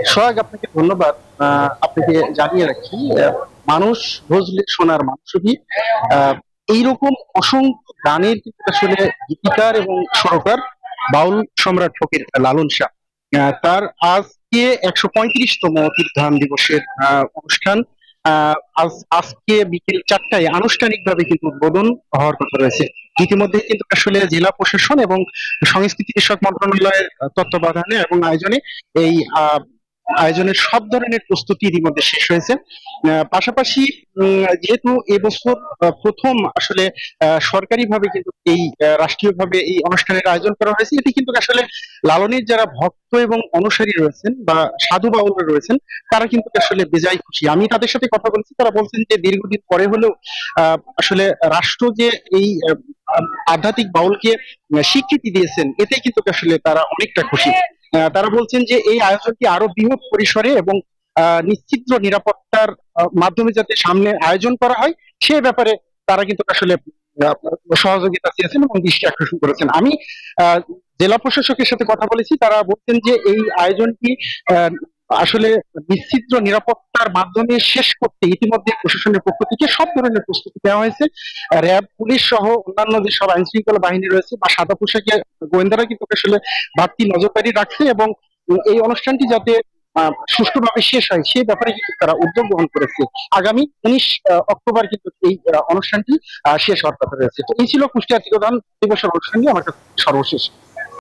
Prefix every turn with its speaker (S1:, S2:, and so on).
S1: সোহাগ, আপনাকে ধন্যবাদ। আপনাকে জানিয়ে রাখি, মানুষ বুঝলে সোনার মানুষই। আহ, এইরকম অসংখ্য গানের কিন্তু আসলে গীতিকার এবং সুরকার বাউল সম্রাট ফকির লালন শাহ। তার আজকে 135তম তীর্থান দিবসের অনুষ্ঠান। আজকে বিকেল 4টায় আনুষ্ঠানিকভাবে কিন্তু উদ্বোধন হওয়ার কথা রয়েছে। ইতিমধ্যে কিন্তু আসলে জেলা প্রশাসন এবং সংস্কৃতি বিষয়ক মন্ত্রণালয়ের তত্ত্বাবধানে এবং আয়োজনে এই আয়োজনের সব ধরনের প্রস্তুতি ইতিমধ্যে শেষ হয়েছে। পাশাপাশি যেহেতু এবছর প্রথম আসলে সরকারিভাবে কিন্তু এই রাষ্ট্রীয়ভাবে এই অনুষ্ঠানের আয়োজন করা হয়েছে, এটি কিন্তু আসলে লালনের যারা ভক্ত এবং অনুসারী রয়েছেন বা সাধু বাউলরা রয়েছেন, তারা কিন্তু আসলে বেজায় খুশি। আমি তাদের সাথে কথা বলছি, তারা বলছেন যে দীর্ঘদিন পরে হলেও আসলে রাষ্ট্র যে এই আধ্যাত্মিক বাউলকে স্বীকৃতি দিয়েছেন, এতে কিন্তু আসলে তারা অনেকটা খুশি। তারা বলছেন যে এই আয়োজনটি আরো বৃহৎ পরিসরে এবং নিশ্চিদ্র নিরাপত্তার মাধ্যমে যাতে সামনে আয়োজন করা হয়, সে ব্যাপারে তারা কিন্তু আসলে আহ, সহযোগিতা চেয়েছেন এবং দৃষ্টি আকর্ষণ করেছেন। আমি আহ, জেলা প্রশাসকের সাথে কথা বলেছি, তারা বলছেন যে এই আয়োজনটি আহ, আসলে নিশ্চিদ্র নিরাপত্তার মাধ্যমে শেষ করতে ইতিমধ্যে প্রশাসনের পক্ষ থেকে সব ধরনের প্রস্তুতি নেওয়া হয়েছে। র্যাব, পুলিশ সহ অন্যান্য যেসব আইন শৃঙ্খলা বাহিনী রয়েছে বা সাদা পোশাকে গোয়েন্দারা কিন্তু আসলে বাড়তি নজরদারি রাখছে এবং এই অনুষ্ঠানটি যাতে সুষ্ঠুভাবে শেষ হয় সেই ব্যাপারে কিন্তু তারা উদ্যোগ গ্রহণ করেছে। আগামী 19 অক্টোবর কিন্তু এই অনুষ্ঠানটি শেষ হওয়ার কথা রয়েছে। তো এই ছিল কুষ্টিয়া তীরদান দিবসের অনুষ্ঠানটি আমার কাছে সর্বশেষ।